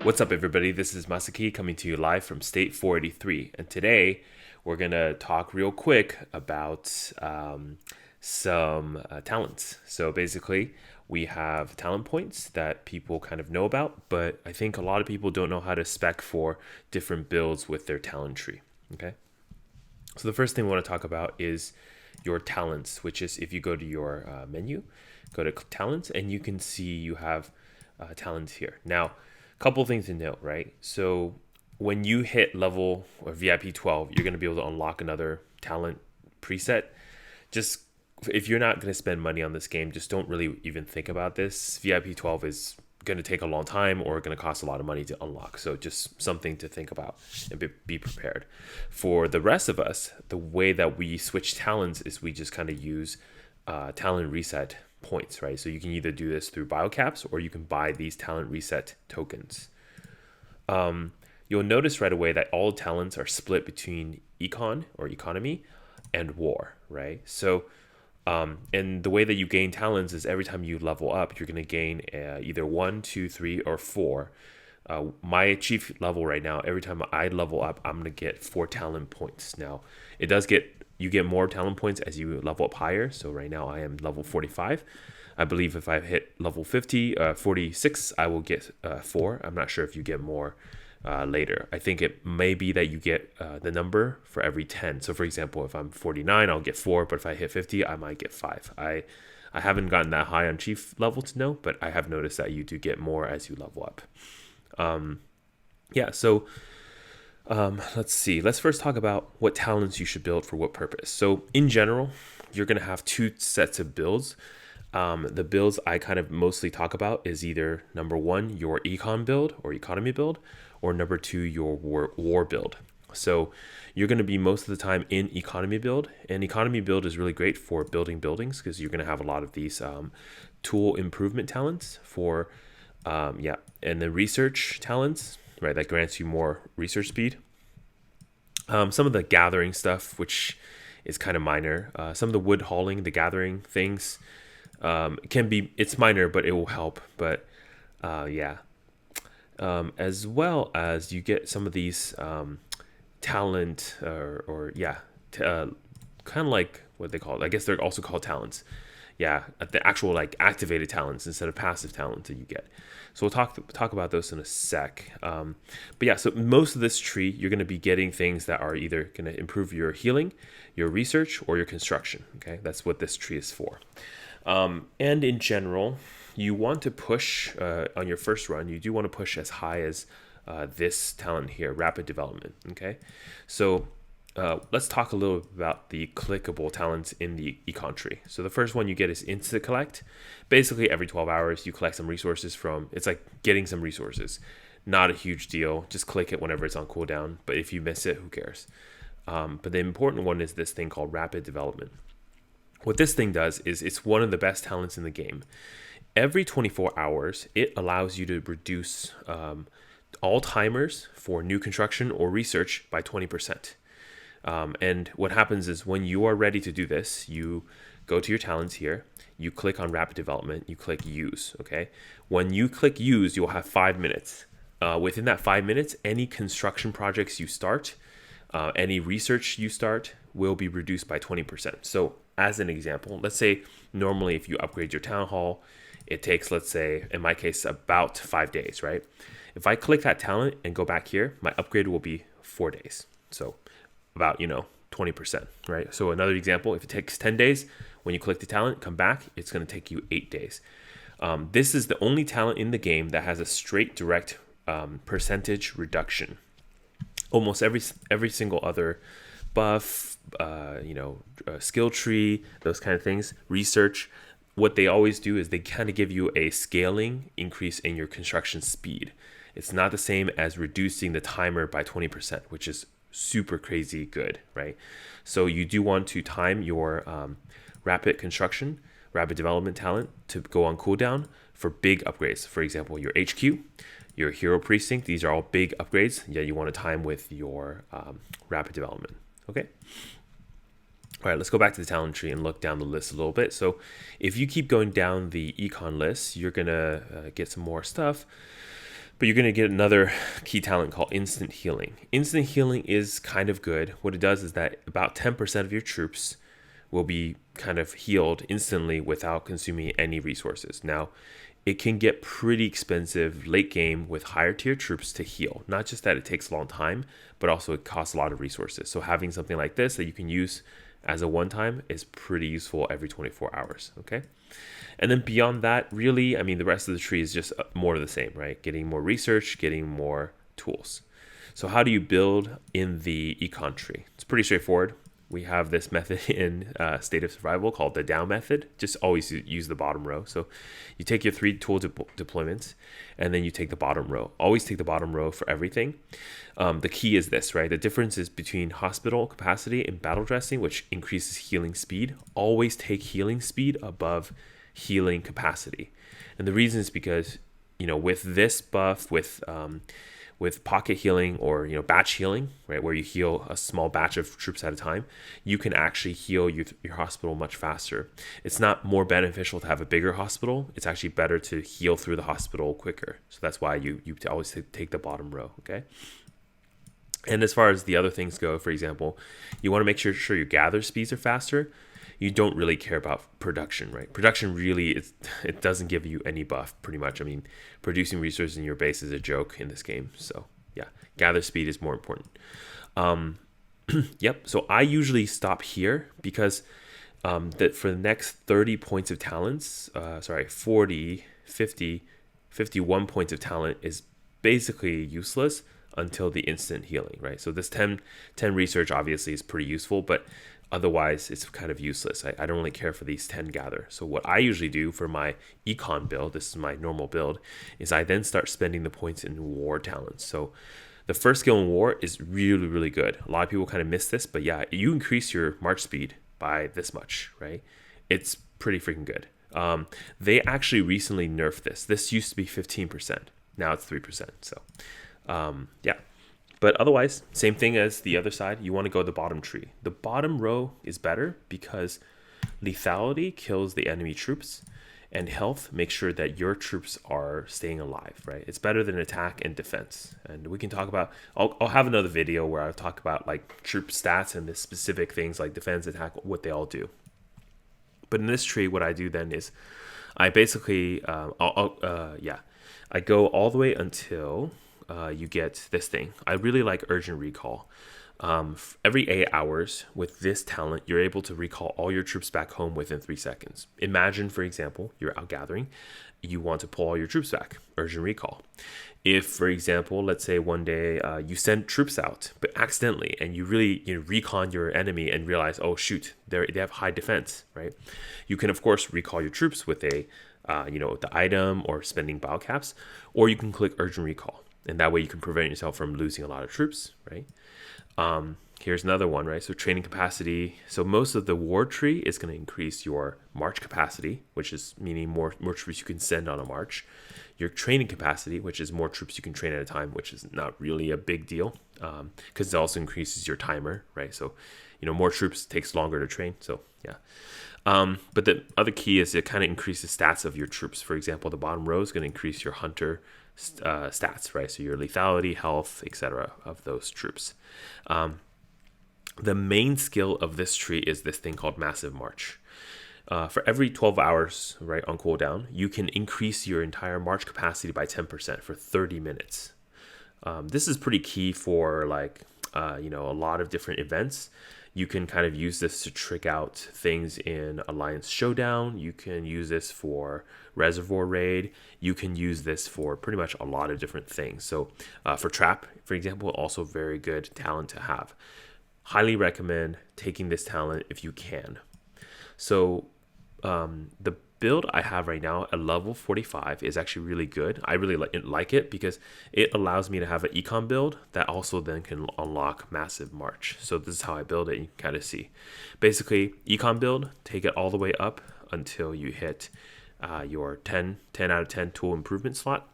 What's up, everybody? This is Masaki coming to you live from State 483. And today we're going to talk real quick about some talents. So basically, we have talent points that people kind of know about, but I think a lot of people don't know how to spec for different builds with their talent tree. Okay. So the first thing we want to talk about is your talents, which is if you go to your menu, go to talents, and you can see you have talents here. Now, couple things to note, right? So when you hit level or VIP 12, you're going to be able to unlock another talent preset. Just if you're not going to spend money on this game, just don't really even think about this. VIP 12 is going to take a long time or going to cost a lot of money to unlock. So just something to think about and be prepared. For the rest of us, the way that we switch talents is we just kind of use talent reset points, right? So you can either do this through biocaps or you can buy these talent reset tokens. You'll notice right away that all talents are split between econ or economy and war, right? So and the way that you gain talents is every time you level up, you're going to gain either 1, 2, 3, or 4. My chief level right now, every time I level up, I'm going to get 4 talent points. Now, you get more talent points as you level up higher. So right now I am level 45. I believe if I hit level 46, I will get 4. I'm not sure if you get more later. I think it may be that you get the number for every 10. So for example, if I'm 49, I'll get 4, but if I hit 50, I might get 5. I haven't gotten that high on chief level to know, but I have noticed that you do get more as you level up. So let's see. Let's first talk about what talents you should build for what purpose. So in general, you're going to have 2 sets of builds. The builds I kind of mostly talk about is either number 1, your econ build or economy build, or number 2, your war build. So you're going to be most of the time in economy build, and economy build is really great for building buildings because you're going to have a lot of these tool improvement talents for, and the research talents, right? That grants you more research speed. Some of the gathering stuff, which is kind of minor. Some of the wood hauling, the gathering things, it's minor, but it will help. But as well as you get some of these talent kind of like what they call it. I guess they're also called talents. Yeah, the actual like activated talents instead of passive talents that you get. So we'll talk about those in a sec. So most of this tree, you're going to be getting things that are either going to improve your healing, your research, or your construction. Okay, that's what this tree is for. And in general, you want to push on your first run. You do want to push as high as this talent here, rapid development. Okay, so let's talk a little bit about the clickable talents in the econ tree. So the first one you get is instant collect. Basically, every 12 hours, you collect some resources it's like getting some resources. Not a huge deal. Just click it whenever it's on cooldown. But if you miss it, who cares? But the important one is this thing called rapid development. What this thing does is it's one of the best talents in the game. Every 24 hours, it allows you to reduce all timers for new construction or research by 20%. And what happens is when you are ready to do this, you go to your talents here, you click on rapid development, you click use, okay? When you click use, you'll have 5 minutes. Within that 5 minutes, any construction projects you start, any research you start will be reduced by 20%. So as an example, let's say normally if you upgrade your town hall, it takes, let's say, in my case, about 5 days, right? If I click that talent and go back here, my upgrade will be 4 days. So about 20%, right? So another example, if it takes 10 days, when you click the talent, come back, it's going to take you 8 days. This is the only talent in the game that has a straight direct percentage reduction. Almost every single other buff, skill tree, those kind of things, research, what they always do is they kind of give you a scaling increase in your construction speed. It's not the same as reducing the timer by 20%, which is super crazy good, right? So you do want to time your rapid development talent to go on cooldown for big upgrades. For example, your HQ, your hero precinct, these are all big upgrades. Yeah, you want to time with your rapid development. Okay. All right, let's go back to the talent tree and look down the list a little bit. So if you keep going down the econ list, you're going to get some more stuff. But you're going to get another key talent called instant healing. Instant healing is kind of good. What it does is that about 10% of your troops will be kind of healed instantly without consuming any resources. Now, it can get pretty expensive late game with higher tier troops to heal. Not just that it takes a long time, but also it costs a lot of resources. So having something like this that you can use as a one-time is pretty useful every 24 hours, okay? And then beyond that, really, I mean, the rest of the tree is just more of the same, right? Getting more research, getting more tools. So how do you build in the econ tree? It's pretty straightforward. We have this method in State of Survival called the down method. Just always use the bottom row. So you take your 3 tool deployments, and then you take the bottom row. Always take the bottom row for everything. The key is this, right? The difference is between hospital capacity and battle dressing, which increases healing speed. Always take healing speed above healing capacity. And the reason is because, with this buff, with pocket healing or batch healing, right, where you heal a small batch of troops at a time, you can actually heal your hospital much faster. It's not more beneficial to have a bigger hospital. It's actually better to heal through the hospital quicker. So that's why you always take the bottom row, okay? And as far as the other things go, for example, you want to make sure your gather speeds are faster. You don't really care about production, right? Production really, it doesn't give you any buff, pretty much. I mean, producing resources in your base is a joke in this game. So yeah, gather speed is more important. Yep, so I usually stop here because that for the next 30 points of talents, 40, 50, 51 points of talent is basically useless until the instant healing, right? So this 10 research obviously is pretty useful, but otherwise it's kind of useless. I don't really care for these 10 gather. So what I usually do for my econ build, this is my normal build, is I then start spending the points in war talents. So the first skill in war is really, really good. A lot of people kind of miss this, but yeah, you increase your march speed by this much, right? It's pretty freaking good. They actually recently nerfed this. This used to be 15%. Now it's 3%. So yeah. But otherwise, same thing as the other side. You want to go the bottom tree. The bottom row is better because lethality kills the enemy troops, and health makes sure that your troops are staying alive, right? It's better than attack and defense. And we can talk about, I'll have another video where I'll talk about like troop stats and the specific things like defense, attack, what they all do. But in this tree, what I do then is I basically, I go all the way until you get this thing. I really like urgent recall. Every 8 hours with this talent, you're able to recall all your troops back home within 3 seconds. Imagine, for example, you're out gathering. You want to pull all your troops back. Urgent recall. If, for example, let's say one day you send troops out, but accidentally, and you really recon your enemy and realize, oh shoot, they have high defense, right? You can of course recall your troops with the item or spending bile caps, or you can click urgent recall. And that way you can prevent yourself from losing a lot of troops, right? Here's another one, right? So training capacity. So most of the war tree is going to increase your march capacity, which is meaning more troops you can send on a march. Your training capacity, which is more troops you can train at a time, which is not really a big deal because it also increases your timer, right? So, more troops takes longer to train. So yeah. But the other key is it kind of increases stats of your troops. For example, the bottom row is going to increase your hunter stats, right? So your lethality, health, etc. of those troops. The main skill of this tree is this thing called Massive March. For every 12 hours, right, on cooldown, you can increase your entire march capacity by 10% for 30 minutes. This is pretty key for a lot of different events. You can kind of use this to trick out things in Alliance Showdown. You can use this for Reservoir Raid. You can use this for pretty much a lot of different things. So for Trap, for example, also very good talent to have. Highly recommend taking this talent if you can. So the build I have right now at level 45 is actually really good. I really like it because it allows me to have an econ build that also then can unlock Massive March. So this is how I build it. You can kind of see. Basically, econ build, take it all the way up until you hit your 10 out of 10 tool improvement slot.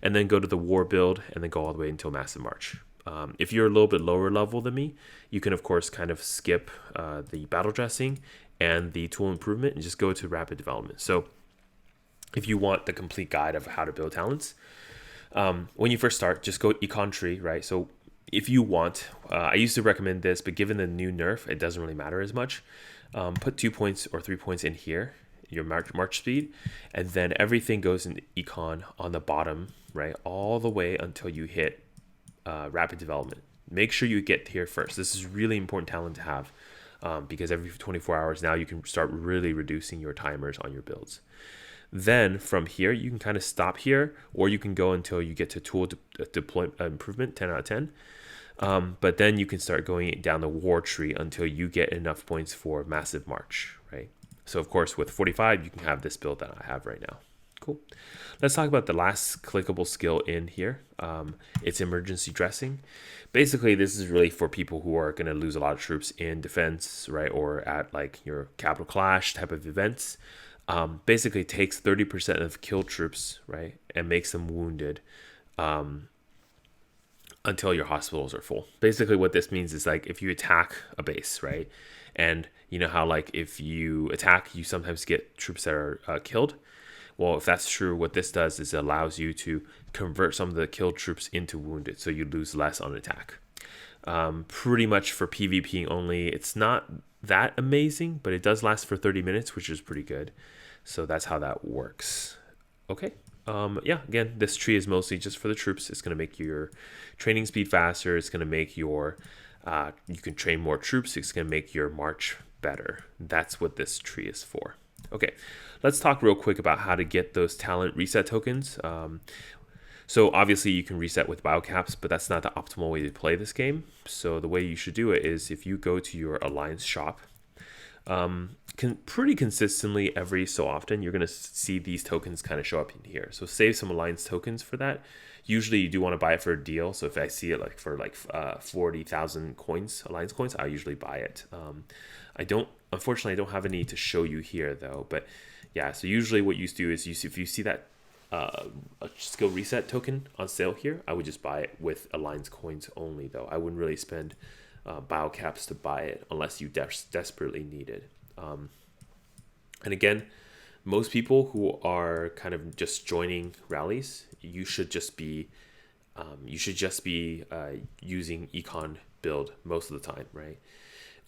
And then go to the war build and then go all the way until Massive March. If you're a little bit lower level than me, you can of course kind of skip the battle dressing and the tool improvement and just go to rapid development. So if you want the complete guide of how to build talents, When you first start, just go econ tree, right? So if you want, I used to recommend this, but given the new nerf, it doesn't really matter as much. Put 2 points or 3 points in here, your march speed, and then everything goes in econ on the bottom, right? All the way until you hit rapid development. Make sure you get here first. This is really important talent to have, because every 24 hours now you can start really reducing your timers on your builds. Then from here, you can kind of stop here, or you can go until you get to tool deploy improvement, 10 out of 10. But then you can start going down the war tree until you get enough points for massive march, right? So of course, with 45, you can have this build that I have right now. Cool. Let's talk about the last clickable skill in here. It's emergency dressing. Basically, this is really for people who are going to lose a lot of troops in defense, right? Or at like your capital clash type of events. Basically takes 30% of killed troops, right? And makes them wounded until your hospitals are full. Basically what this means is like if you attack a base, right? And you know how like if you attack, you sometimes get troops that are killed. Well, if that's true, what this does is it allows you to convert some of the killed troops into wounded, so you lose less on attack. Pretty much for PvPing only. It's not that amazing, but it does last for 30 minutes, which is pretty good. So that's how that works. Okay. Yeah, again, this tree is mostly just for the troops. It's going to make your training speed faster. It's going to make your, you can train more troops. It's going to make your march better. That's what this tree is for. Okay, let's talk real quick about how to get those talent reset tokens. So obviously you can reset with biocaps, but that's not the optimal way to play this game. So the way you should do it is if you go to your alliance shop, pretty consistently every so often, you're going to see these tokens kind of show up in here. So save some alliance tokens for that. Usually you do want to buy it for a deal. So if I see it like for like 40,000 coins, alliance coins, I usually buy it. Unfortunately, I don't have any to show you here though, but yeah, so usually what you do is if you see that a skill reset token on sale here, I would just buy it with alliance coins only though. I wouldn't really spend biocaps to buy it unless you desperately need it. And again, most people who are kind of just joining rallies, you should just be using econ build most of the time, right?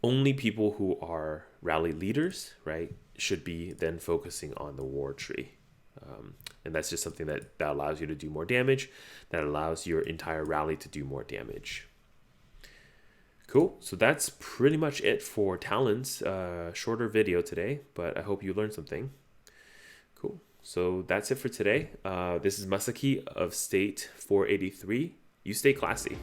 Only people who are rally leaders, right, should be then focusing on the war tree. And that's just something that allows you to do more damage, that allows your entire rally to do more damage. Cool. So that's pretty much it for talents. Shorter video today, but I hope you learned something. Cool. So that's it for today. This is Masaki of State 483. You stay classy.